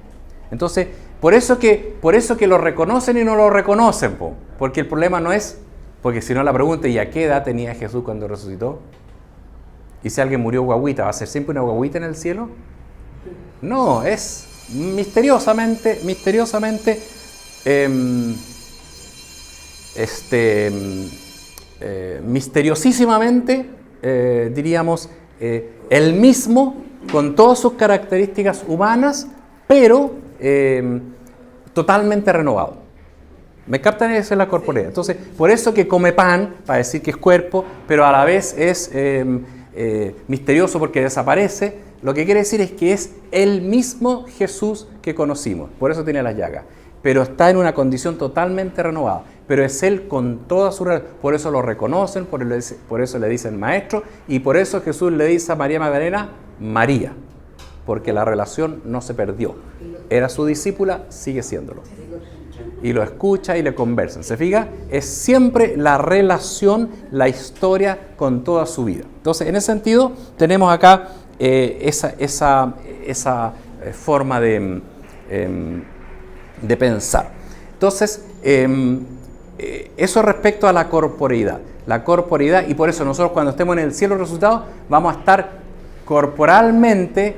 Entonces, por eso que lo reconocen y no lo reconocen, porque el problema no es, porque si no la pregunta, ¿y a qué edad tenía Jesús cuando resucitó? ¿Y si alguien murió guagüita, va a ser siempre una guagüita en el cielo? No, es misteriosamente, misteriosísimamente, diríamos, el mismo, con todas sus características humanas, pero totalmente renovado. ¿Me captan? Esa es la corporeidad. Entonces, por eso que come pan, para decir que es cuerpo, pero a la vez es misterioso porque desaparece. Lo que quiere decir es que es el mismo Jesús que conocimos. Por eso tiene las llagas. Pero está en una condición totalmente renovada. Pero es Él con toda su relación. Por eso lo reconocen, por eso le dicen maestro, y por eso Jesús le dice a María Magdalena, María. Porque la relación no se perdió. Era su discípula, sigue siéndolo. Y lo escucha y le conversan. ¿Se fija? Es siempre la relación, la historia con toda su vida. Entonces, en ese sentido, tenemos acá esa forma de pensar. Entonces, eso respecto a la corporeidad. La corporeidad, y por eso nosotros cuando estemos en el cielo resucitado, vamos a estar corporalmente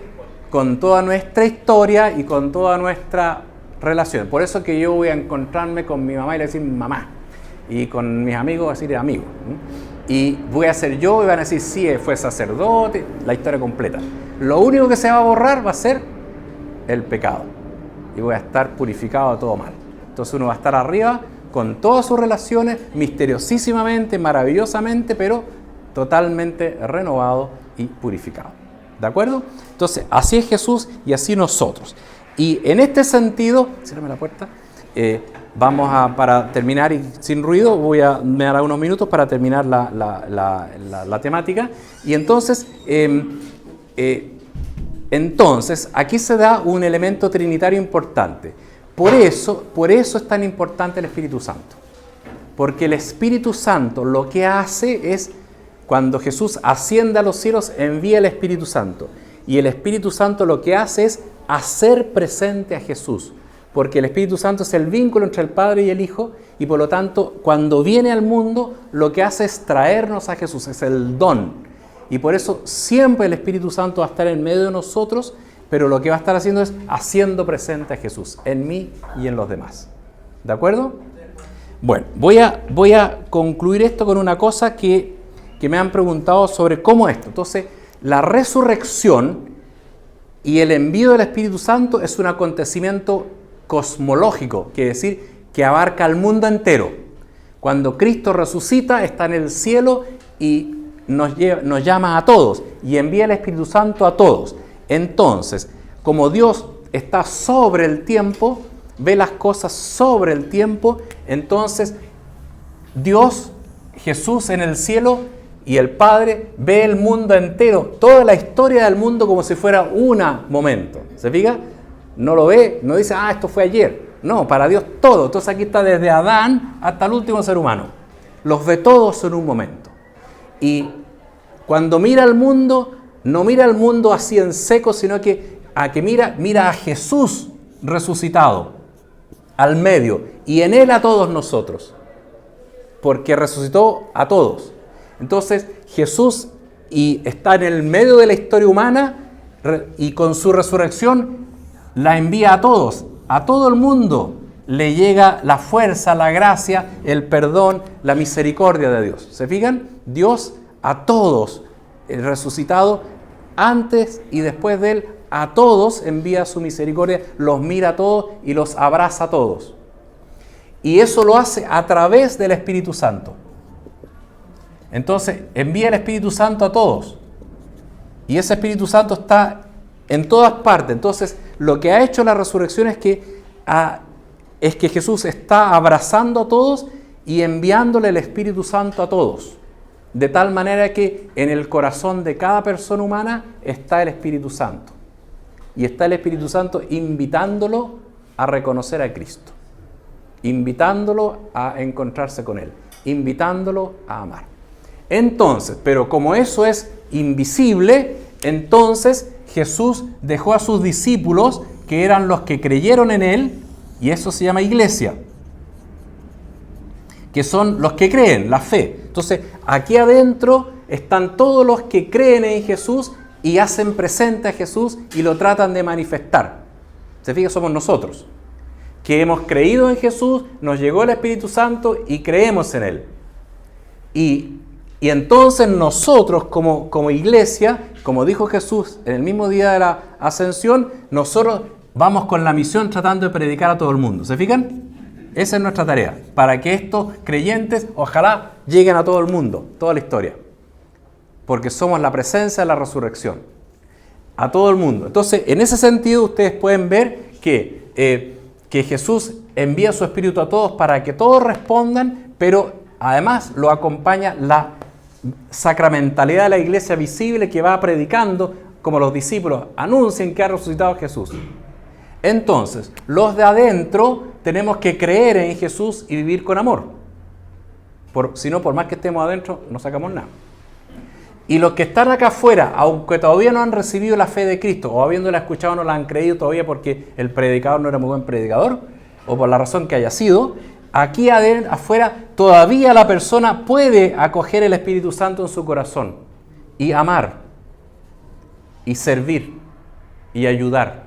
con toda nuestra historia y con toda nuestra relación. Por eso que yo voy a encontrarme con mi mamá y le voy a decir mamá. Y con mis amigos voy a decir amigo. Y voy a ser yo y van a decir sí, fue sacerdote, la historia completa. Lo único que se va a borrar va a ser el pecado. Y voy a estar purificado de todo mal. Entonces uno va a estar arriba con todas sus relaciones, misteriosísimamente, maravillosamente, pero totalmente renovado y purificado. ¿De acuerdo? Entonces, así es Jesús y así nosotros. Y en este sentido, cierrame la puerta, para terminar y sin ruido, me dará unos minutos para terminar la temática. Y entonces, aquí se da un elemento trinitario importante. Por eso es tan importante el Espíritu Santo. Porque el Espíritu Santo lo que hace es, cuando Jesús asciende a los cielos, envía el Espíritu Santo. Y el Espíritu Santo lo que hace es hacer presente a Jesús. Porque el Espíritu Santo es el vínculo entre el Padre y el Hijo. Y por lo tanto, cuando viene al mundo, lo que hace es traernos a Jesús. Es el don. Y por eso siempre el Espíritu Santo va a estar en medio de nosotros, pero lo que va a estar haciendo es haciendo presente a Jesús, en mí y en los demás. ¿De acuerdo? Bueno, voy a concluir esto con una cosa que me han preguntado sobre cómo esto. Entonces, la resurrección y el envío del Espíritu Santo es un acontecimiento cosmológico, quiere decir que abarca al mundo entero. Cuando Cristo resucita, está en el cielo y nos llama a todos y envía el Espíritu Santo a todos. Entonces, como Dios está sobre el tiempo, ve las cosas sobre el tiempo, entonces Dios, Jesús en el cielo y el Padre ve el mundo entero, toda la historia del mundo como si fuera un momento. ¿Se fija? No lo ve, no dice, esto fue ayer. No, para Dios todo. Entonces aquí está desde Adán hasta el último ser humano. Los ve todos en un momento. Y cuando mira al mundo, no mira al mundo así en seco, sino que mira a Jesús resucitado al medio y en Él a todos nosotros, porque resucitó a todos. Entonces Jesús está en el medio de la historia humana y con su resurrección la envía a todos, a todo el mundo le llega la fuerza, la gracia, el perdón, la misericordia de Dios. ¿Se fijan? Dios a todos, el resucitado, antes y después de Él, a todos envía su misericordia, los mira a todos y los abraza a todos. Y eso lo hace a través del Espíritu Santo. Entonces, envía el Espíritu Santo a todos. Y ese Espíritu Santo está en todas partes. Entonces, lo que ha hecho la resurrección es que Jesús está abrazando a todos y enviándole el Espíritu Santo a todos. de tal manera que en el corazón de cada persona humana está el Espíritu Santo. Y está el Espíritu Santo invitándolo a reconocer a Cristo, invitándolo a encontrarse con Él, invitándolo a amar. Entonces, pero como eso es invisible, entonces Jesús dejó a sus discípulos, que eran los que creyeron en Él, y eso se llama iglesia, que son los que creen, la fe. Entonces, aquí adentro están todos los que creen en Jesús y hacen presente a Jesús y lo tratan de manifestar. ¿Se fija? Somos nosotros, que hemos creído en Jesús, nos llegó el Espíritu Santo y creemos en Él. Y entonces nosotros como iglesia, como dijo Jesús en el mismo día de la ascensión, nosotros vamos con la misión tratando de predicar a todo el mundo. ¿Se fijan? Esa es nuestra tarea, para que estos creyentes ojalá lleguen a todo el mundo, toda la historia. Porque somos la presencia de la resurrección. A todo el mundo. Entonces, en ese sentido, ustedes pueden ver que Jesús envía su Espíritu a todos para que todos respondan, pero además lo acompaña la sacramentalidad de la iglesia visible que va predicando, como los discípulos anuncian que ha resucitado Jesús. Entonces, los de adentro tenemos que creer en Jesús y vivir con amor. Si no, por más que estemos adentro, no sacamos nada. Y los que están acá afuera, aunque todavía no han recibido la fe de Cristo, o habiéndola escuchado no la han creído todavía porque el predicador no era muy buen predicador, o por la razón que haya sido, aquí afuera todavía la persona puede acoger el Espíritu Santo en su corazón y amar, y servir, y ayudar.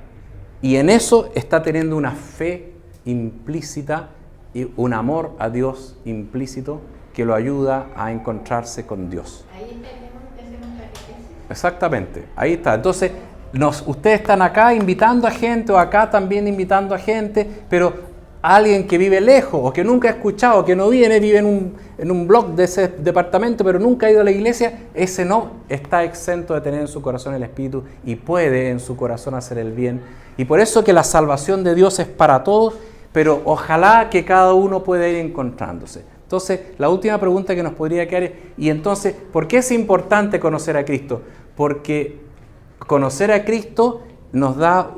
Y en eso está teniendo una fe implícita y un amor a Dios implícito que lo ayuda a encontrarse con Dios. Ahí tenemos que hacer nuestra riqueza. Exactamente, ahí está. Entonces, ustedes están acá invitando a gente, o acá también invitando a gente, pero alguien que vive lejos, o que nunca ha escuchado, que no vive en un blog de ese departamento, pero nunca ha ido a la iglesia, ese no está exento de tener en su corazón el Espíritu y puede en su corazón hacer el bien. Y por eso que la salvación de Dios es para todos, pero ojalá que cada uno pueda ir encontrándose. Entonces, la última pregunta que nos podría quedar es, ¿y entonces por qué es importante conocer a Cristo? Porque conocer a Cristo nos da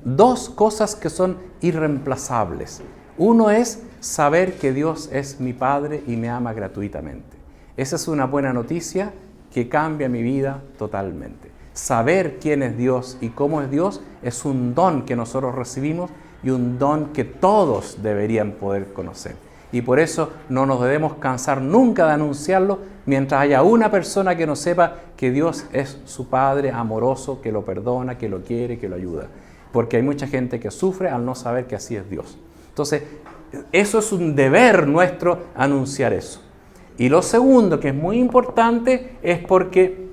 dos cosas que son irreemplazables. Uno es saber que Dios es mi Padre y me ama gratuitamente. Esa es una buena noticia que cambia mi vida totalmente. Saber quién es Dios y cómo es Dios es un don que nosotros recibimos y un don que todos deberían poder conocer. Y por eso no nos debemos cansar nunca de anunciarlo mientras haya una persona que no sepa que Dios es su Padre amoroso, que lo perdona, que lo quiere, que lo ayuda. Porque hay mucha gente que sufre al no saber que así es Dios. Entonces, eso es un deber nuestro, anunciar eso. Y lo segundo, que es muy importante, es porque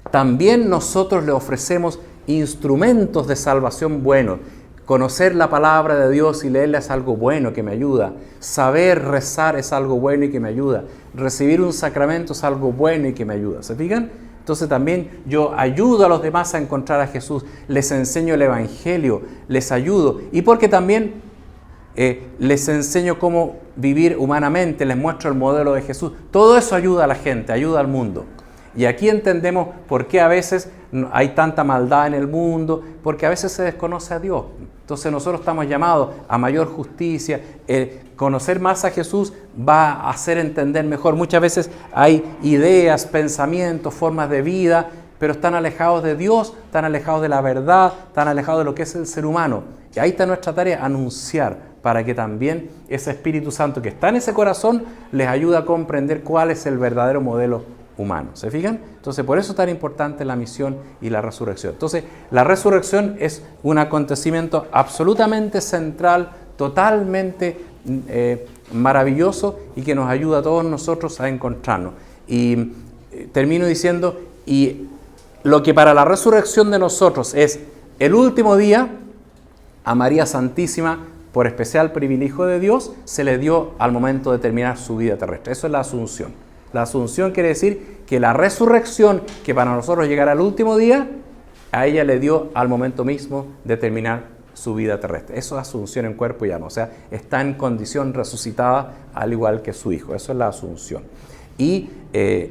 también nosotros le ofrecemos instrumentos de salvación buenos. Conocer la palabra de Dios y leerla es algo bueno que me ayuda. Saber rezar es algo bueno y que me ayuda. Recibir un sacramento es algo bueno y que me ayuda. ¿Se fijan? Entonces también yo ayudo a los demás a encontrar a Jesús. Les enseño el Evangelio, les ayudo. Y porque también les enseño cómo vivir humanamente, les muestro el modelo de Jesús. Todo eso ayuda a la gente, ayuda al mundo. Y aquí entendemos por qué a veces hay tanta maldad en el mundo, porque a veces se desconoce a Dios. Entonces nosotros estamos llamados a mayor justicia. Conocer más a Jesús va a hacer entender mejor. Muchas veces hay ideas, pensamientos, formas de vida, pero están alejados de Dios, están alejados de la verdad, están alejados de lo que es el ser humano. Y ahí está nuestra tarea, anunciar, para que también ese Espíritu Santo que está en ese corazón les ayude a comprender cuál es el verdadero modelo humano. ¿Se fijan? Entonces, por eso es tan importante la misión y la resurrección. Entonces, la resurrección es un acontecimiento absolutamente central, totalmente maravilloso y que nos ayuda a todos nosotros a encontrarnos. Y termino diciendo, y lo que para la resurrección de nosotros es el último día, a María Santísima, por especial privilegio de Dios, se le dio al momento de terminar su vida terrestre. Eso es la asunción. La asunción quiere decir que la resurrección, que para nosotros llegará al último día, a ella le dio al momento mismo de terminar su vida terrestre. Eso es asunción en cuerpo y alma. O sea, está en condición resucitada al igual que su Hijo. Eso es la asunción. Y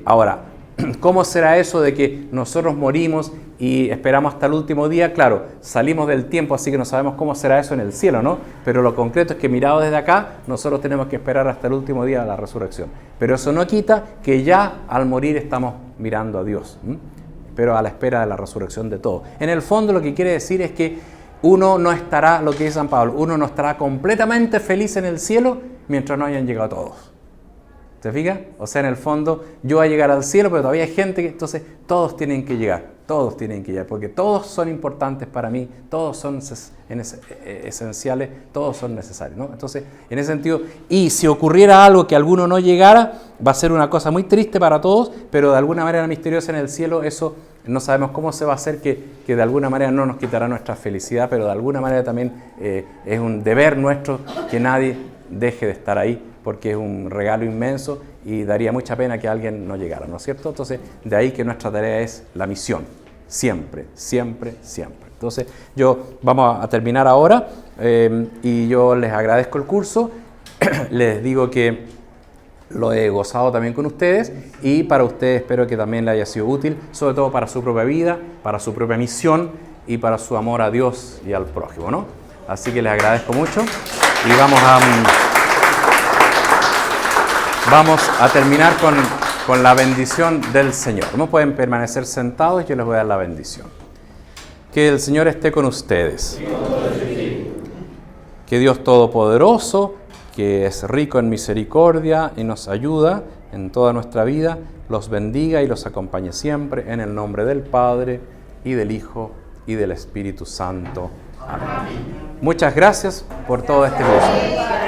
ahora, ¿cómo será eso de que nosotros morimos y esperamos hasta el último día? Claro, salimos del tiempo, así que no sabemos cómo será eso en el cielo, ¿no? Pero lo concreto es que mirado desde acá, nosotros tenemos que esperar hasta el último día de la resurrección. Pero eso no quita que ya al morir estamos mirando a Dios, pero a la espera de la resurrección de todo. En el fondo lo que quiere decir es que uno no estará, lo que dice San Pablo, uno no estará completamente feliz en el cielo mientras no hayan llegado todos. ¿Te fijas? O sea, en el fondo, yo voy a llegar al cielo, pero todavía hay gente que, entonces, todos tienen que llegar, porque todos son importantes para mí, todos son esenciales, todos son necesarios, ¿no? Entonces, en ese sentido, y si ocurriera algo que alguno no llegara, va a ser una cosa muy triste para todos, pero de alguna manera misteriosa en el cielo, eso no sabemos cómo se va a hacer, que de alguna manera no nos quitará nuestra felicidad, pero de alguna manera también es un deber nuestro que nadie deje de estar ahí, porque es un regalo inmenso y daría mucha pena que alguien no llegara, ¿no es cierto? Entonces, de ahí que nuestra tarea es la misión, siempre, siempre, siempre. Entonces, vamos a terminar ahora y yo les agradezco el curso, les digo que lo he gozado también con ustedes y para ustedes espero que también les haya sido útil, sobre todo para su propia vida, para su propia misión y para su amor a Dios y al prójimo, ¿no? Así que les agradezco mucho y vamos a terminar con la bendición del Señor. No pueden permanecer sentados y yo les voy a dar la bendición. Que el Señor esté con ustedes. Que Dios Todopoderoso, que es rico en misericordia y nos ayuda en toda nuestra vida, los bendiga y los acompañe siempre en el nombre del Padre y del Hijo y del Espíritu Santo. Amén. Muchas gracias por todo este curso.